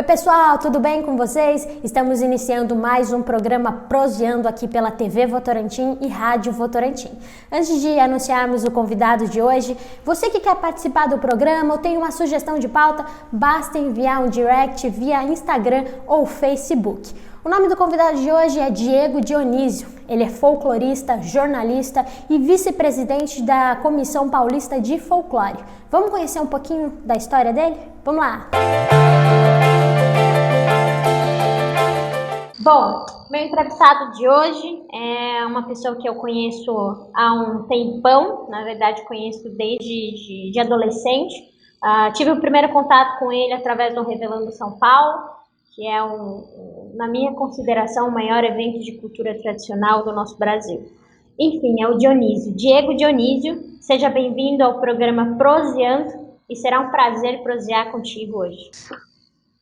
pessoal, tudo bem com vocês? Estamos iniciando mais um programa Proseando aqui pela TV Votorantim e Rádio Votorantim. Antes de anunciarmos o convidado de hoje, você que quer participar do programa ou tem uma sugestão de pauta, basta enviar um direct via Instagram ou Facebook. O nome do convidado de hoje é Diego Dionísio. Ele é folclorista, jornalista e vice-presidente da Comissão Paulista de Folclore. Vamos conhecer um pouquinho da história dele? Vamos lá! Bom, meu entrevistado de hoje é uma pessoa que eu conheço há um tempão, na verdade conheço desde de adolescente. Tive o primeiro contato com ele através do Revelando São Paulo, que é, na minha consideração, o maior evento de cultura tradicional do nosso Brasil. Enfim, é o Dionísio, Diego Dionísio. Seja bem-vindo ao programa Proseando e será um prazer prosear contigo hoje.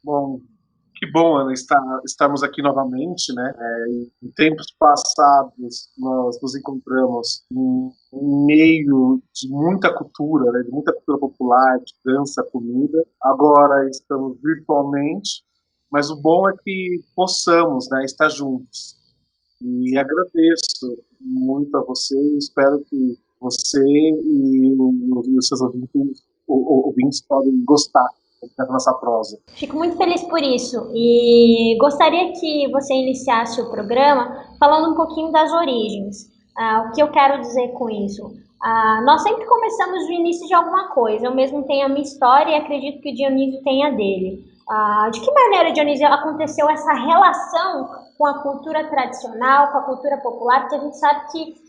Bom, que bom, Ana, estarmos aqui novamente, né? Em tempos passados, nós nos encontramos em meio de muita cultura, né? De muita cultura popular, de dança, comida. Agora estamos virtualmente, mas o bom é que possamos, né, estar juntos. E agradeço muito a você, espero que você e os seus ouvintes podem gostar da nossa prosa. Fico muito feliz por isso e gostaria que você iniciasse o programa falando um pouquinho das origens. O que eu quero dizer com isso? Nós sempre começamos do início de alguma coisa. Eu mesmo tenho a minha história e acredito que o Dionísio tem a dele. De que maneira, Dionísio, aconteceu essa relação com a cultura tradicional, com a cultura popular? Porque a gente sabe que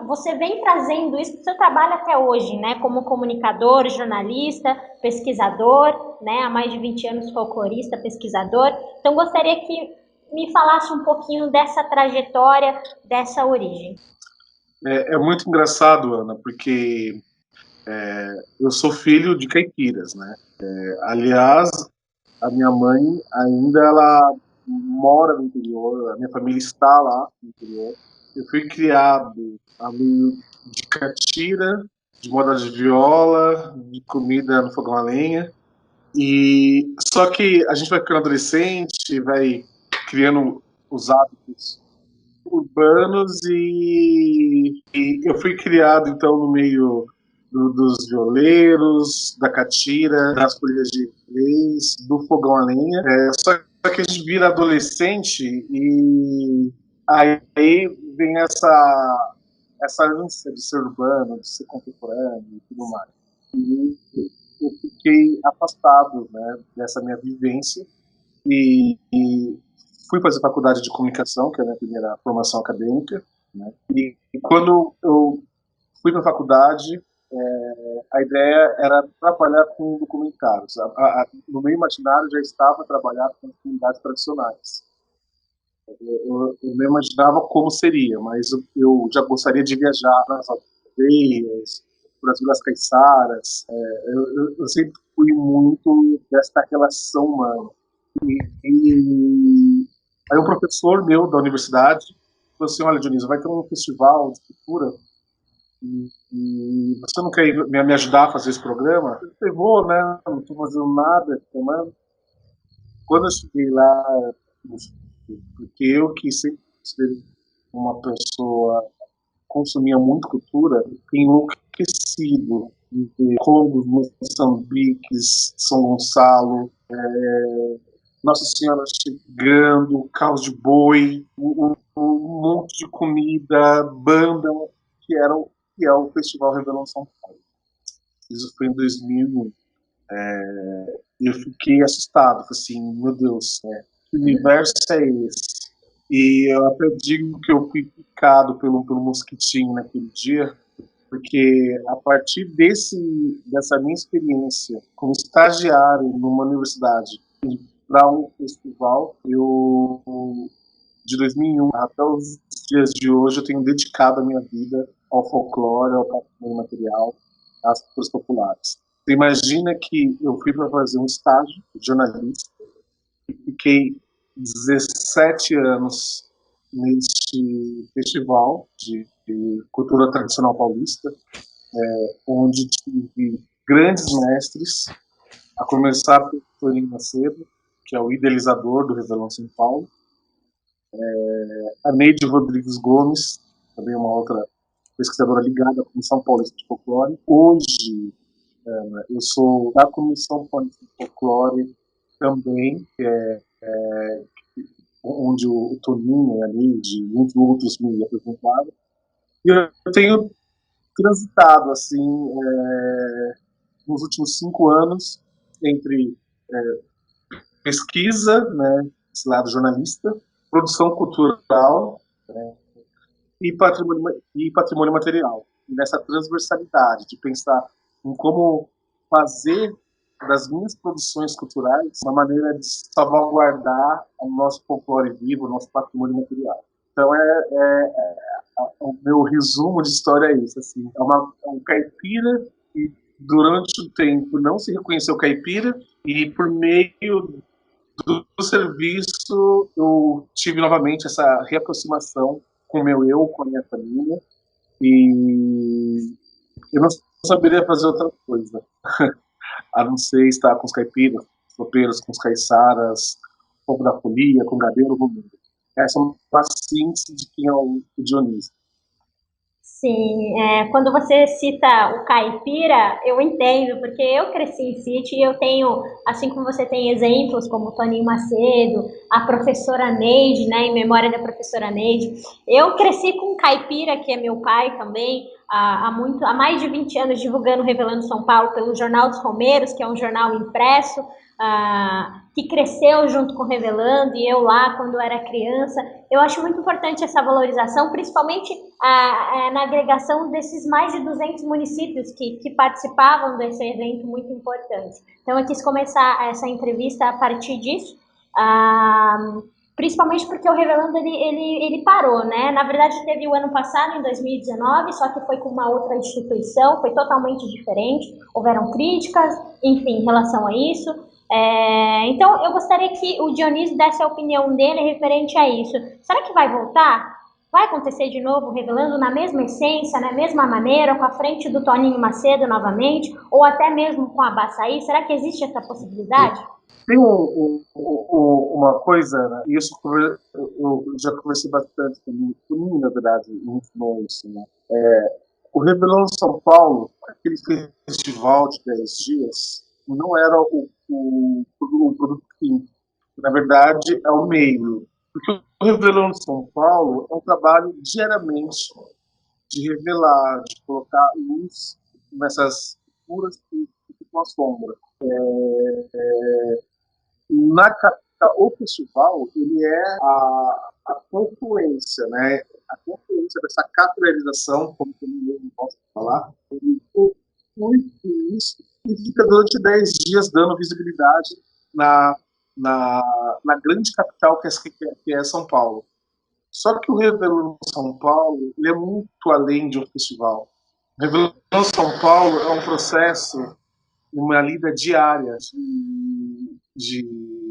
você vem trazendo isso para o seu trabalho até hoje, né? Como comunicador, jornalista, pesquisador, né? Há mais de 20 anos folclorista, pesquisador. Então, gostaria que me falasse um pouquinho dessa trajetória, dessa origem. É muito engraçado, Ana, porque eu sou filho de caipiras, né? Aliás, a minha mãe ela mora no interior, a minha família está lá no interior. Eu fui criado a meio de catira, de moda de viola, de comida no fogão a lenha. E só que a gente vai ficando adolescente, vai criando os hábitos urbanos e eu fui criado então no meio dos violeiros, da catira, das folhas de reis, do fogão a lenha. Só que a gente vira adolescente e aí vem essa ânsia de ser urbano, de ser contemporâneo e tudo mais. E eu fiquei afastado, né, dessa minha vivência e fui fazer faculdade de comunicação, que é a minha primeira formação acadêmica, né? E quando eu fui para a faculdade, a ideia era trabalhar com documentários. No meu imaginário já estava trabalhar com comunidades tradicionais. Eu não imaginava como seria, mas eu já gostaria de viajar nas aldeias, para as vilas caiçaras. Eu sempre fui muito desta relação humana. E aí um professor meu da universidade falou assim: olha, Dionísio, vai ter um festival de cultura e você não quer me ajudar a fazer esse programa? Eu falei, vou, né? Não estou fazendo nada. Quando eu cheguei lá, porque eu que sempre fui uma pessoa que consumia muito cultura, fiquei enlouquecido de ver Congo, Moçambiques, São Gonçalo, Nossa Senhora chegando, carros de boi, um monte de comida, banda, que é o Festival Revelando São Paulo. Isso foi em 2001. Eu fiquei assustado, falei assim, meu Deus, que universo é esse? E eu até digo que eu fui picado pelo mosquitinho naquele dia, porque a partir dessa minha experiência como estagiário numa universidade para um festival, de 2001 até os dias de hoje, eu tenho dedicado a minha vida ao folclore, ao patrimônio material, às culturas populares. Você imagina que eu fui para fazer um estágio de jornalista e fiquei 17 anos neste festival de cultura tradicional paulista, onde tive grandes mestres, a começar por Toninho Macedo, que é o idealizador do Revelão São Paulo, a Neide Rodrigues Gomes, também uma outra pesquisadora ligada à Comissão Paulista de Folclore. Hoje, eu sou da Comissão Paulista de Folclore também, que é onde o Toninho e a Neide, entre outros, me apresentaram. E eu tenho transitado, assim, nos últimos 5 anos, entre pesquisa, né, esse lado jornalista, produção cultural, né, e patrimônio material. E nessa transversalidade de pensar em como fazer das minhas produções culturais uma maneira de salvaguardar o nosso folclore vivo, o nosso patrimônio material. Então, o meu resumo de história é isso. Assim, é um caipira que, durante o tempo, não se reconheceu caipira, e, por meio do serviço, eu tive novamente essa reaproximação com o meu eu, com a minha família, e eu não saberia fazer outra coisa a não ser estar com os caipiras, os tropeiros, com os caiçaras, o povo da folia, com o gadeiro, o mundo. Essa é uma síntese de quem é o Dionísio. Sim, quando você cita o caipira, eu entendo, porque eu cresci em sítio e eu tenho, assim como você tem exemplos como o Toninho Macedo, a professora Neide, né, em memória da professora Neide, eu cresci com um caipira, que é meu pai também, há mais de 20 anos divulgando Revelando São Paulo pelo Jornal dos Romeiros, que é um jornal impresso, que cresceu junto com Revelando, e eu lá quando era criança. Eu acho muito importante essa valorização, principalmente na agregação desses mais de 200 municípios que participavam desse evento muito importante. Então eu quis começar essa entrevista a partir disso, principalmente porque o Revelando ele parou, né? Na verdade teve o ano passado, em 2019, só que foi com uma outra instituição, foi totalmente diferente, houveram críticas, enfim, em relação a isso. Então, eu gostaria que o Dionísio desse a opinião dele referente a isso. Será que vai voltar? Vai acontecer de novo, Revelando na mesma essência, na mesma maneira, com a frente do Toninho Macedo novamente, ou até mesmo com a Baçaí? Será que existe essa possibilidade? Tem uma coisa, né? Isso eu já conversei bastante com o Toninho, na verdade, muito bom isso, né? O Revelão São Paulo, aquele festival de 10 dias, não era o produto fim. Na verdade, é o meio. Porque o Revelão de São Paulo é um trabalho diariamente de revelar, de colocar luz nessas figuras que ficam à sombra. Na capital, o festival, ele é a confluência, né? A confluência dessa capitalarização, como eu mesmo posso falar, ele conclui isso e fica durante 10 dias dando visibilidade na grande capital que é São Paulo. Só que o Revelão São Paulo ele é muito além de um festival. O Revelão São Paulo é um processo, uma lida diária de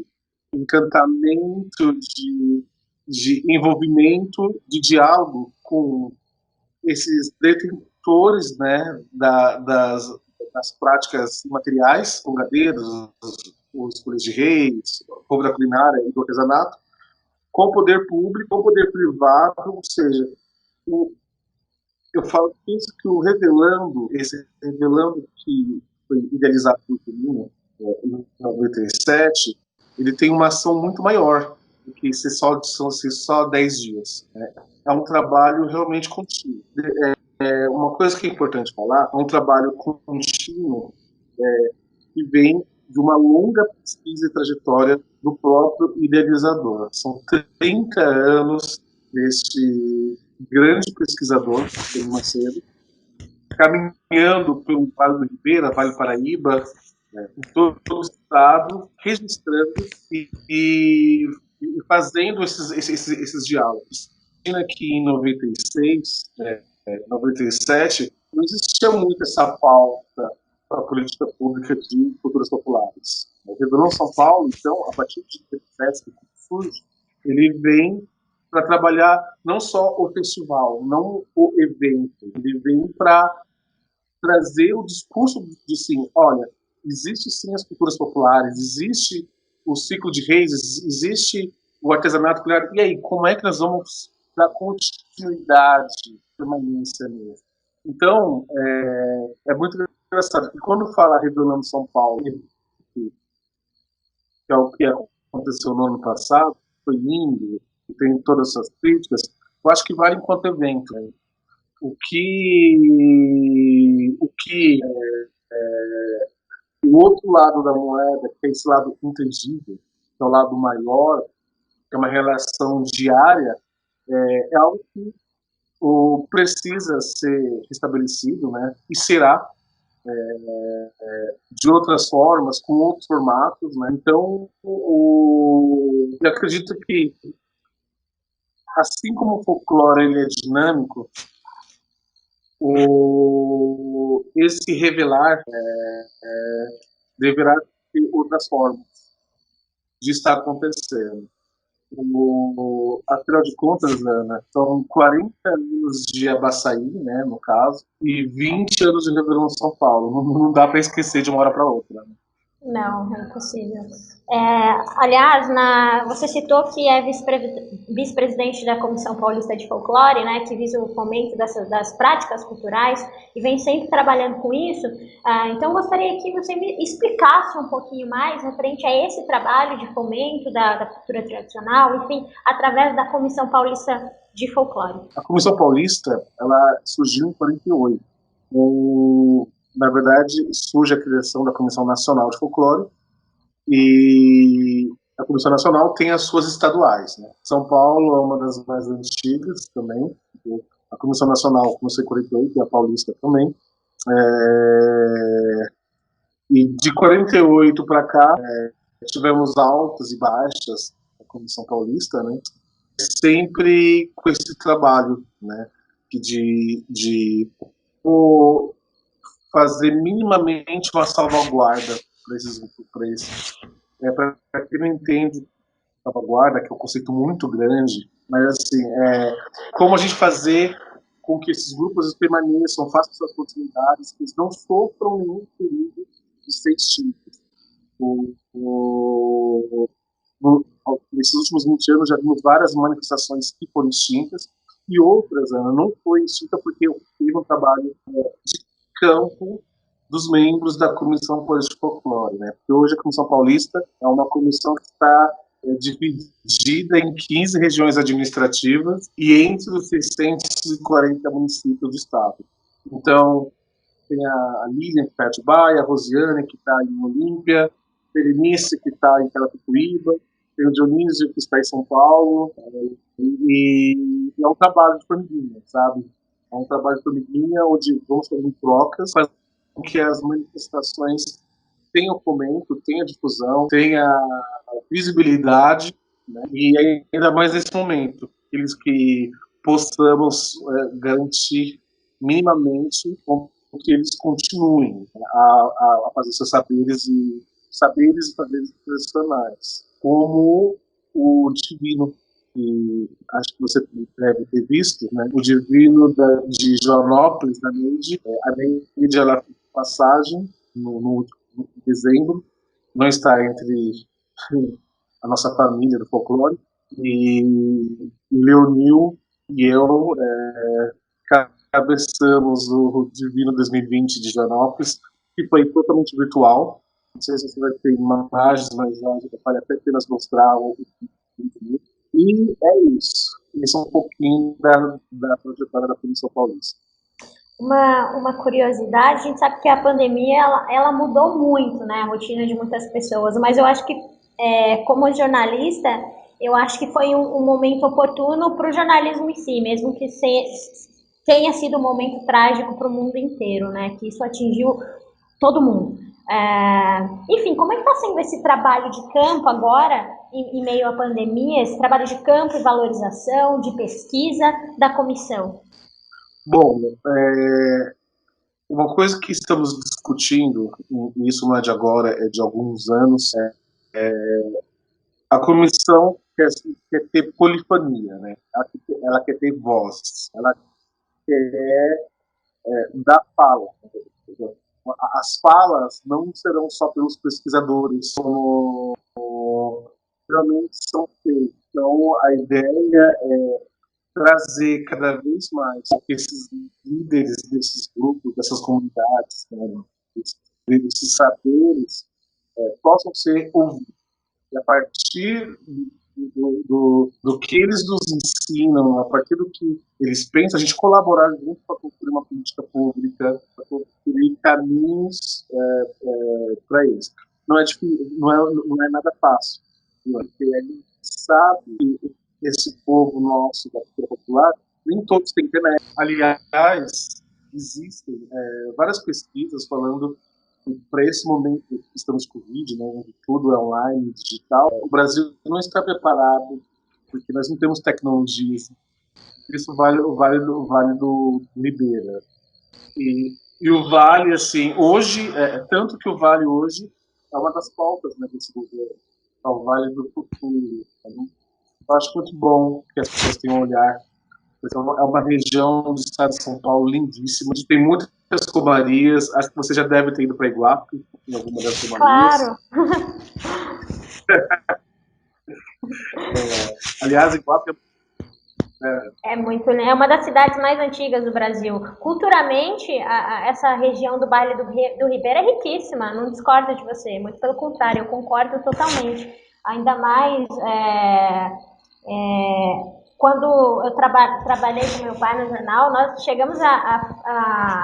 encantamento, de envolvimento, de diálogo com esses detentores, né, das práticas materiais, com gadeiros, os colegas de reis, o povo da culinária e do artesanato, com o poder público, com o poder privado, ou seja, eu falo isso que esse Revelando que foi idealizado por Toninho em 97, ele tem uma ação muito maior do que ser só 10 dias. Né? É um trabalho realmente contínuo. Uma coisa que é importante falar, é um trabalho contínuo que vem de uma longa pesquisa e trajetória do próprio idealizador. São 30 anos deste grande pesquisador, Toninho Macedo, caminhando pelo Vale do Ribeira, Vale do Paraíba, em todo o estado, registrando e fazendo esses diálogos. Imagina que em 96, 97, não existia muito essa pauta para a política pública de culturas populares. O Revelão São Paulo, então, a partir de 97, que surge, ele vem para trabalhar não só o festival, não o evento, ele vem para trazer o discurso de sim, olha, existe sim as culturas populares, existe o ciclo de reis, existe o artesanato culinário. E aí, como é que nós vamos dar continuidade, permanência nisso? Então, é muito engraçado. E quando fala Revelando São Paulo, que é o que aconteceu no ano passado, foi lindo, tem todas essas críticas, eu acho que vale enquanto evento. Né? O outro lado da moeda, que é esse lado intangível, que é o lado maior, que é uma relação diária, é algo que precisa ser restabelecido, né? E será de outras formas, com outros formatos, né? Então, eu acredito que, assim como o folclore ele é dinâmico, esse revelar deverá ter outras formas de estar acontecendo. Afinal de contas, Ana, são 40 anos de Abaçaí, né, no caso, e 20 anos de Revelão São Paulo. Não dá para esquecer de uma hora para outra. Né? Não, é impossível. Aliás, você citou que é vice-presidente da Comissão Paulista de Folclore, né, que visa o fomento das práticas culturais e vem sempre trabalhando com isso. Então, gostaria que você me explicasse um pouquinho mais referente a esse trabalho de fomento da cultura tradicional, enfim, através da Comissão Paulista de Folclore. A Comissão Paulista, ela surgiu em 48. Na verdade, surge a criação da Comissão Nacional de Folclore e a Comissão Nacional tem as suas estaduais. Né? São Paulo é uma das mais antigas também. A Comissão Nacional começou em 48 e a Paulista também. E de 48 para cá, tivemos altas e baixas da Comissão Paulista, né? Sempre com esse trabalho, né? De fazer minimamente uma salvaguarda para esses. Para quem não entende, salvaguarda, que é um conceito muito grande, mas assim, como a gente fazer com que esses grupos permaneçam, façam suas continuidades, que eles não sofram nenhum perigo de ser extintos. Nesses últimos 20 anos já vimos várias manifestações que foram extintas e outras, Ana, não foi extinta porque teve um trabalho de campo dos membros da Comissão Paulista de Folclore, né? Porque hoje a Comissão Paulista é uma comissão que está dividida em 15 regiões administrativas e entre os 640 municípios do estado. Então, tem a Lilian, que está em Atibaia, a Rosiane, que está em Olímpia, a Berenice, que está em Carapicuíba, tem o Dionísio, que está em São Paulo, e é um trabalho de formiguinha, sabe? É um trabalho de formiguinha onde vamos fazendo trocas, fazendo com que as manifestações tenham fomento, tenham difusão, tenham visibilidade, né? E ainda mais nesse momento, aqueles que possamos garantir minimamente que eles continuem a fazer seus saberes e fazeres tradicionais, como o divino, que acho que você deve ter visto, né? O divino de Joanópolis, da Neide, a Neide ela fez passagem no dezembro, não está entre a nossa família do folclore, e Leonil e eu cabeçamos o Divino 2020 de Joanópolis, que foi totalmente virtual. Não sei se você vai ter imagens, mas vale até apenas mostrar o vídeo. E é isso. Isso é um pouquinho da trajetória da Comissão Paulista. Uma curiosidade, a gente sabe que a pandemia ela mudou muito, né, a rotina de muitas pessoas, mas eu acho que, como jornalista, eu acho que foi um momento oportuno para o jornalismo em si, mesmo que tenha sido um momento trágico para o mundo inteiro, né, que isso atingiu todo mundo. Enfim, como é que está sendo esse trabalho de campo agora, em meio à pandemia, esse trabalho de campo e valorização, de pesquisa da comissão? Bom, uma coisa que estamos discutindo, e isso não é de agora, é de alguns anos, a comissão quer ter polifonia, né? Ela quer ter voz, ela quer dar fala. As falas não serão só pelos pesquisadores, como realmente são feitos. Então, a ideia é trazer cada vez mais esses líderes desses grupos, dessas comunidades, né, esses saberes, possam ser ouvidos. E a partir do que eles nos ensinam, a partir do que eles pensam, a gente colaborar junto para construir uma política pública, para construir caminhos para isso. Não é difícil, não é nada fácil, porque a gente sabe que esse povo nosso da cultura popular, nem todos têm internet. Aliás, existem várias pesquisas falando que para esse momento que estamos com o Covid, né, onde tudo é online, digital, o Brasil não está preparado, porque nós não temos tecnologias. Isso vale o Vale do Ribeira. E o Vale, assim, hoje, tanto que o Vale hoje é uma das pautas, né, desse governo, é o Vale do Futuro. Né? Eu acho muito bom que as pessoas tenham um olhar. É uma região do estado de São Paulo lindíssima, onde tem muitas comarias. Acho que você já deve ter ido para Iguape, em alguma das comarias. Claro! Aliás, Iguape é uma das cidades mais antigas do Brasil. Culturalmente, essa região do Vale do Ribeira é riquíssima, não discordo de você, muito pelo contrário, eu concordo totalmente. Ainda mais quando eu trabalhei com meu pai no jornal, nós chegamos a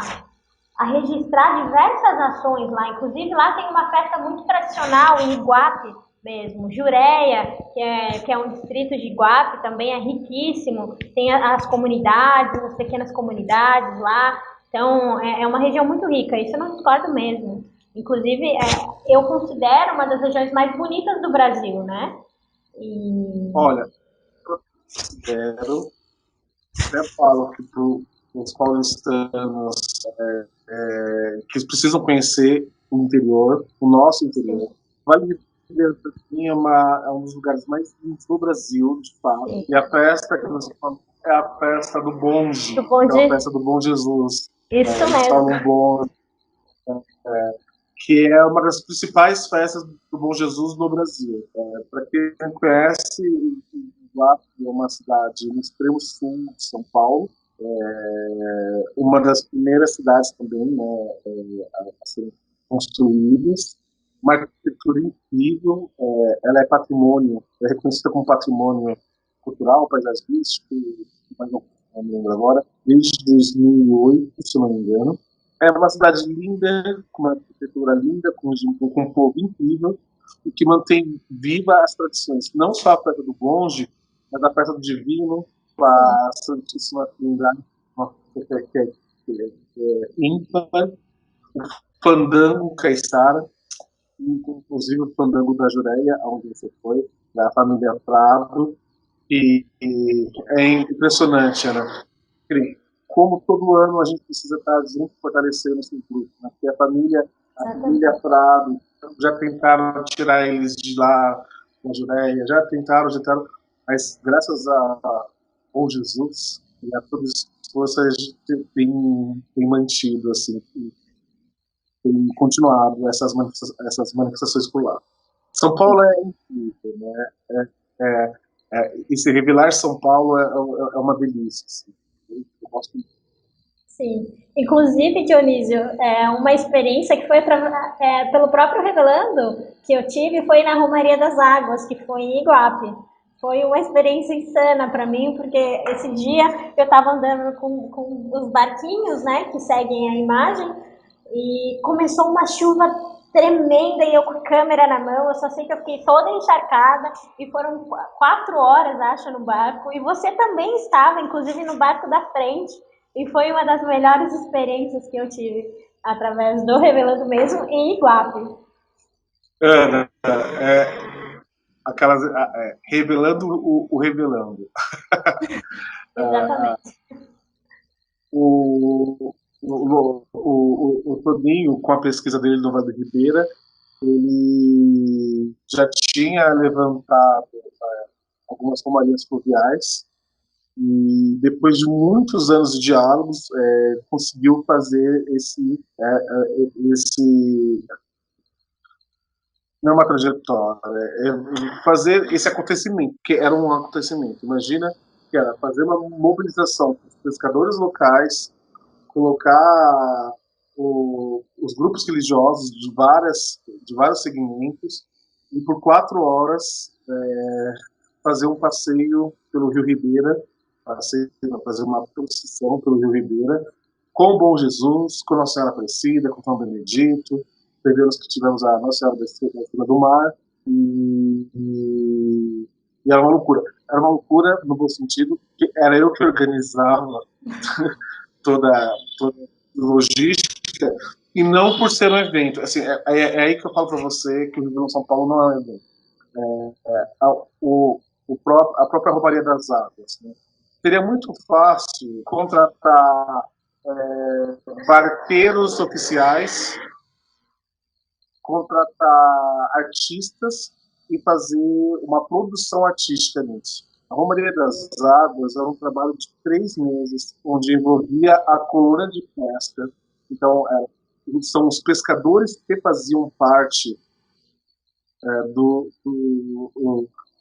registrar diversas ações lá, inclusive lá tem uma festa muito tradicional em Iguape mesmo, Jureia, que é um distrito de Iguape, também é riquíssimo, tem as comunidades, as pequenas comunidades lá, então é uma região muito rica, isso eu não discordo mesmo. Inclusive, eu considero uma das regiões mais bonitas do Brasil, né? Olha, eu considero, até falo que para os paulistanos que precisam conhecer o interior, o nosso interior. Vale do Ribeira é um dos lugares mais lindos do Brasil, de fato. Sim. E a festa que nós falamos é a festa do Bonde, que é a festa do Bom Jesus. Isso mesmo. Bonde, que é uma das principais festas do Bom Jesus no Brasil. Para quem não conhece, é uma cidade no extremo sul de São Paulo, uma das primeiras cidades também, né, a serem construídas, uma arquitetura incrível, ela é patrimônio, é reconhecida como patrimônio cultural, paisagístico, mas não me lembro agora, desde 2008, se não me engano. É uma cidade linda, com uma arquitetura linda, com um povo incrível, e que mantém viva as tradições, não só a festa do Bonde, mas a festa do Divino, a Santíssima Trindade, que é ímpar, o fandango caiçara, inclusive o fandango da Jureia, onde você foi, da família Prado, e é impressionante, Ana. Como todo ano a gente precisa estar junto, fortalecendo esse grupo, né? Porque a família Prado já tentaram tirar eles de lá, da Jureia, já tentaram, mas graças a Bom Jesus e a todas as forças tem mantido, assim, tem continuado essas manifestações por lá. São Paulo é incrível, né? E se revelar São Paulo é uma delícia. Assim. Eu gosto muito. Sim. Inclusive, Dionísio, uma experiência que foi pelo próprio Revelando que eu tive foi na Romaria das Águas, que foi em Iguape. Foi uma experiência insana para mim, porque esse dia eu estava andando com os barquinhos, né, que seguem a imagem, e começou uma chuva tremenda e eu com a câmera na mão, eu só sei que eu fiquei toda encharcada e foram 4 horas, acho, no barco, e você também estava, inclusive no barco da frente, e foi uma das melhores experiências que eu tive através do Revelando mesmo em Iguape. Ana, revelando o revelando. Exatamente. O Toninho, com a pesquisa dele no Vale do Ribeira, ele já tinha levantado algumas romarias fluviais e depois de muitos anos de diálogos conseguiu fazer esse não é uma trajetória, é fazer esse acontecimento, que era um acontecimento. Imagina que era fazer uma mobilização dos pescadores locais, colocar os grupos religiosos de vários segmentos e por 4 horas fazer um passeio pelo Rio Ribeira, fazer uma procissão pelo Rio Ribeira, com o Bom Jesus, com Nossa Senhora Aparecida, com São Benedito, perdemos que tivemos a Nossa Senhora da Estrela do Mar, e era uma loucura. Era uma loucura no bom sentido, que era eu que organizava toda a logística, e não por ser um evento. Assim, é aí que eu falo para você que o Rio de São Paulo não é um evento. A própria Rouparia das Águas. Né? Seria muito fácil contratar barqueiros oficiais, contratar artistas e fazer uma produção artística nisso. A Romaria das Águas era um trabalho de 3 meses, onde envolvia a coluna de pesca. Então, são os pescadores que faziam parte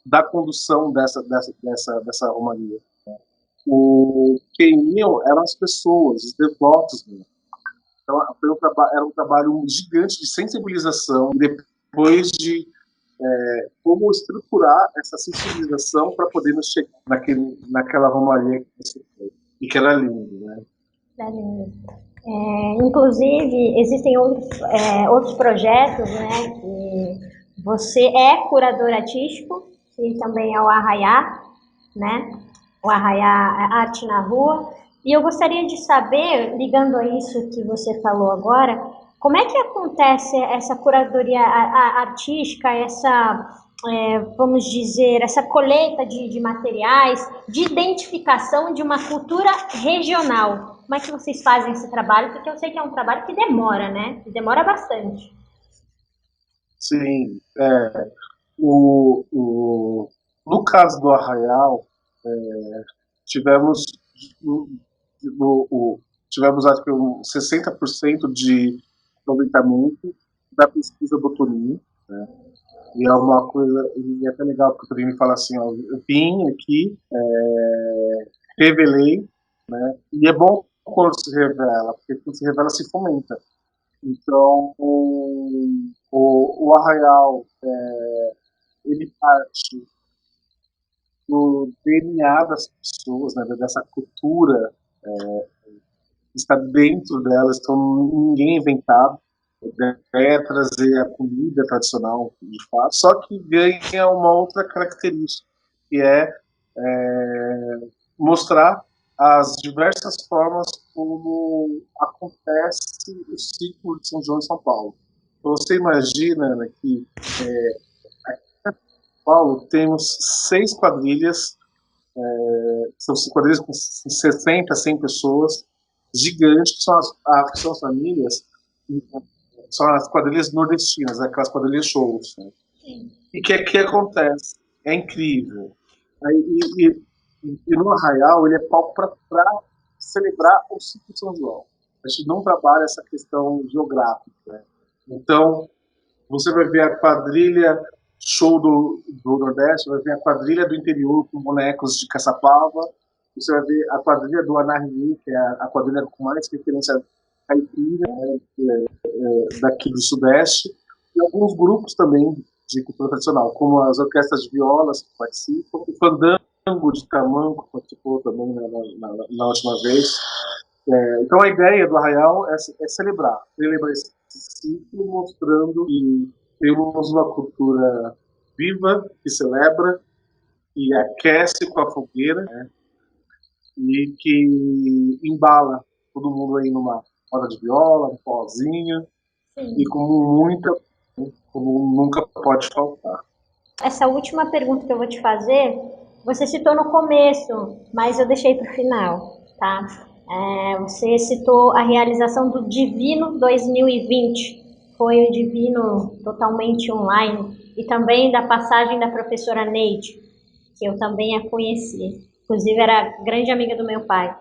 da condução dessa romaria. Quem iam eram as pessoas, os devotos mesmo. Então, era um trabalho gigante de sensibilização, e depois de como estruturar essa sensibilização para poder chegar naquela romaria que você fez. E que era lindo, né? É lindo. Inclusive, existem outros projetos, né, que você é curador artístico, que também é o Arraiá, né? O Arraiá Arte na Rua. E eu gostaria de saber, ligando a isso que você falou agora, como é que acontece essa curadoria artística, vamos dizer, essa colheita de materiais, de identificação de uma cultura regional? Como é que vocês fazem esse trabalho? Porque eu sei que é um trabalho que demora, né? Que demora bastante. Sim. No caso do Arraial, tivemos acho que 60% de aproveitamento da pesquisa do Toninho, né? E é uma coisa, e é até legal, porque o Toninho me fala assim, ó, eu vim aqui, revelei, né? E é bom quando se revela, porque quando se revela se fomenta. Então, o Arraial, ele parte do DNA das pessoas, né, dessa cultura está dentro delas, então ninguém é inventado. É trazer a comida tradicional, de fato, só que ganha uma outra característica, que é mostrar as diversas formas como acontece o ciclo de São João de São Paulo. Então, você imagina, né, que aqui em São Paulo temos 6 quadrilhas, são quadrilhas com 60, 100 pessoas, gigantes, que são as famílias, são as quadrilhas nordestinas, aquelas quadrilhas shows. Né? E que aqui acontece, é incrível. E no Arraial, ele é palco para celebrar o ciclo de São João. A gente não trabalha essa questão geográfica. Né? Então, você vai ver a quadrilha show do Nordeste, vai ver a quadrilha do interior com bonecos de Caçapava, você vai ver a quadrilha do Anahiri, que é a quadrilha com mais referência caipira, né, daqui do Sudeste, e alguns grupos também de cultura tradicional, como as orquestras de violas que participam, o Fandango de Tamanco participou também na última vez. Então a ideia do Arraial é celebrar esse ciclo, mostrando que temos uma cultura viva, que celebra, e aquece com a fogueira, né? E que embala todo mundo aí numa roda de viola, um pozinho, e como nunca pode faltar. Essa última pergunta que eu vou te fazer, você citou no começo, mas eu deixei para o final, tá? Você citou a realização do Divino 2020, foi o Divino totalmente online, e também da passagem da professora Neide, que eu também a conheci. Inclusive, era grande amiga do meu pai.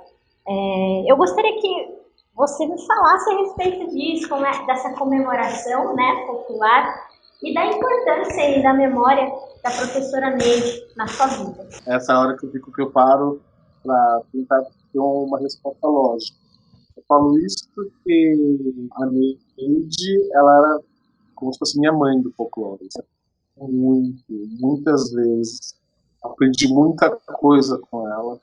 Eu gostaria que você me falasse a respeito disso, dessa comemoração, né, popular, e da importância e da memória da professora Neide na sua vida. Essa é a hora que eu paro para tentar ter uma resposta lógica. Eu falo isso porque a Neide, ela era como se fosse minha mãe do folclore. Muitas vezes. Aprendi muita coisa com ela.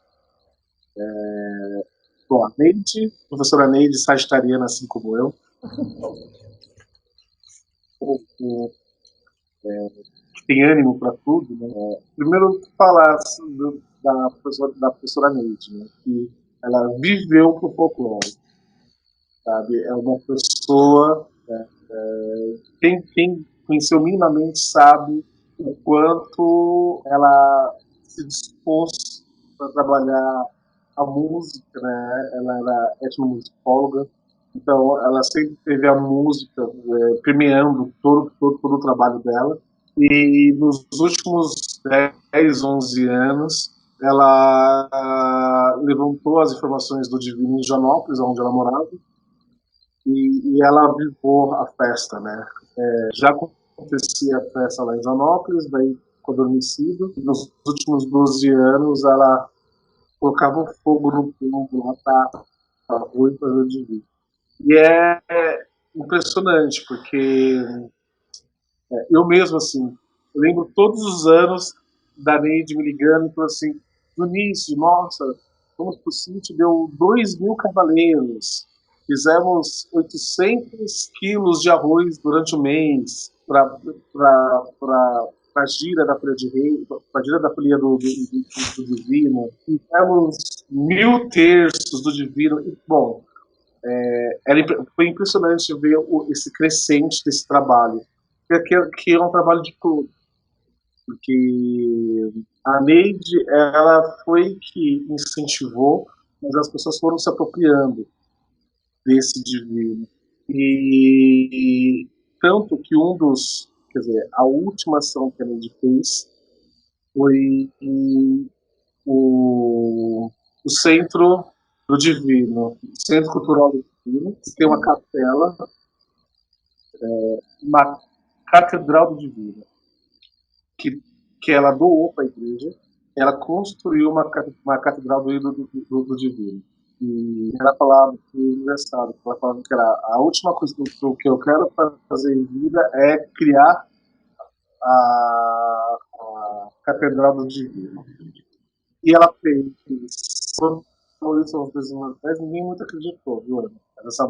Bom, a Neide, professora Neide, sagitariana, assim como eu. Que tem ânimo para tudo. Né? Primeiro, falar da professora Neide, né? Que ela viveu pro folclore. Sabe? É uma pessoa. Quem conheceu minimamente sabe o quanto ela se dispôs para trabalhar a música, né? Ela era etnomusicóloga, então ela sempre teve a música permeando todo o trabalho dela. E nos últimos 10, 11 anos, ela levantou as informações do Divino em Joanópolis, onde ela morava, e ela avivou a festa, né? Já acontecia a festa lá em Joanópolis, daí ficou adormecido. Nos últimos 12 anos, ela colocava um fogo no povo lá para rua e fazer o divino. E é impressionante, porque eu mesmo, assim, eu lembro todos os anos da Neide me ligando e falando assim, Vinícius, nossa, fomos pro sítio, deu 2.000 cavaleiros, fizemos 800 quilos de arroz durante o mês para a gira da Folha de Rei, para a gira da Folha do Divino, fizemos 1.000 terços do Divino, e, bom, foi impressionante ver esse crescente desse trabalho, que é um trabalho de todo, porque a Neide, ela foi que incentivou, mas as pessoas foram se apropriando desse divino. E tanto que a última ação que a Neide fez foi o Centro do Divino, Centro Cultural do Divino, que tem uma capela, uma Catedral do Divino, que ela doou para a igreja. Ela construiu uma catedral do Divino. E ela falava que engraçado, ela falava que a última coisa que eu quero fazer em vida é criar a Catedral do Divino. E ela fez isso. Quando isso aos 2 anos atrás, ninguém muito acreditou, viu? Essa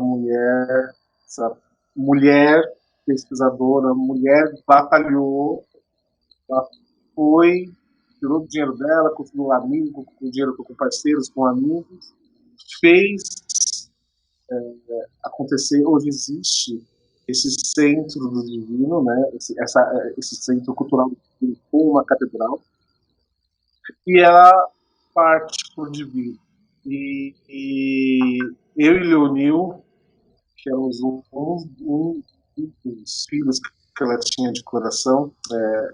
mulher pesquisadora, mulher batalhou, ela foi, tirou o dinheiro dela, conseguiu amigo, com dinheiro com parceiros, com amigos, fez acontecer. Hoje existe esse centro do divino, né? Esse centro cultural com uma catedral, e ela parte por divino. E eu e Leonil, que éramos um dos filhos que ela tinha de coração,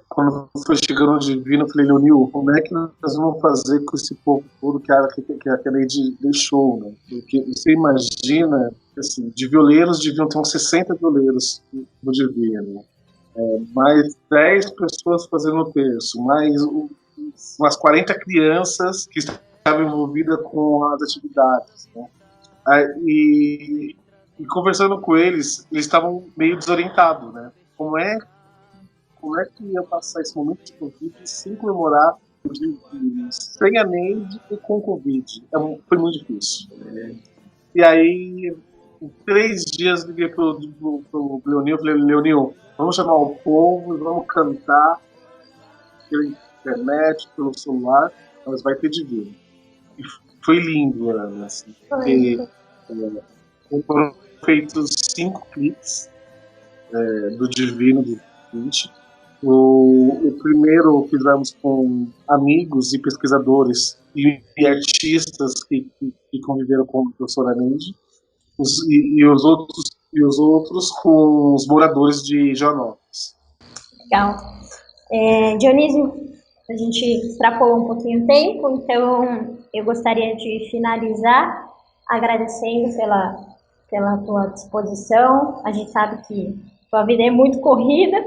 quando foi chegando o divino, eu falei, Leonil, como é que nós vamos fazer com esse povo todo que a Neide deixou, né? Porque você imagina, assim, de violeiros deviam ter uns 60 violeiros no divino, mais 10 pessoas fazendo o terço, mais umas 40 crianças que estavam envolvidas com as atividades, né? E conversando com eles estavam meio desorientados, né? Como é que ia passar esse momento de Covid sem comemorar o dia sem a Neide e com o Covid? Foi muito difícil. E aí, em 3 dias, liguei pro Leonil e falei, Leonil, vamos chamar o povo, vamos cantar pela internet, pelo celular, mas vai ter divino. E foi lindo, Ana, assim, porque foram feitos 5 clipes do Divino do 20. O primeiro fizemos com amigos e pesquisadores e artistas que conviveram com a professora Neide, e os outros com os moradores de Joanópolis. Legal. Dionísio, a gente extrapolou um pouquinho o tempo, então eu gostaria de finalizar agradecendo pela tua disposição. A gente sabe que tua vida é muito corrida,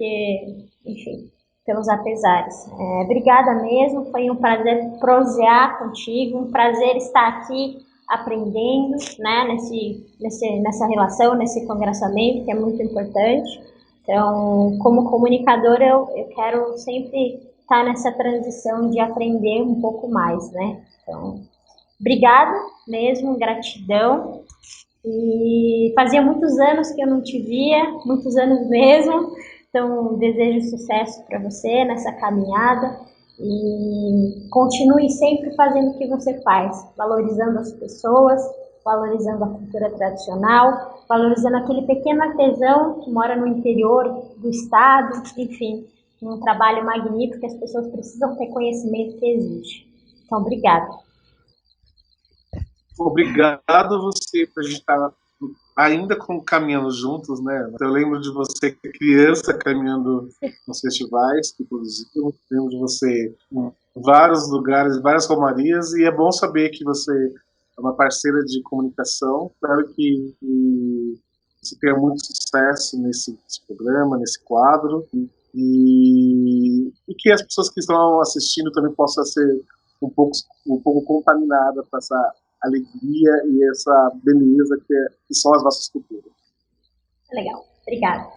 porque, enfim, pelos apesares. Obrigada mesmo, foi um prazer prosear contigo, um prazer estar aqui aprendendo, né, nessa relação, nesse congraçamento, que é muito importante. Então, como comunicadora, eu quero sempre estar nessa transição de aprender um pouco mais, né? Então, obrigada mesmo, gratidão. E fazia muitos anos que eu não te via, muitos anos mesmo. Então, desejo sucesso para você nessa caminhada e continue sempre fazendo o que você faz, valorizando as pessoas, valorizando a cultura tradicional, valorizando aquele pequeno artesão que mora no interior do estado, enfim, um trabalho magnífico que as pessoas precisam ter conhecimento que existe. Então, obrigada. Obrigado a você por a gente estar ainda caminhando juntos, né? Eu lembro de você criança caminhando nos festivais que produziam, lembro de você em vários lugares, várias romarias, e é bom saber que você é uma parceira de comunicação. Espero que você tenha muito sucesso nesse programa, nesse quadro, e que as pessoas que estão assistindo também possam ser um pouco contaminadas com essa alegria e essa beleza que são as nossas culturas. Legal, obrigada.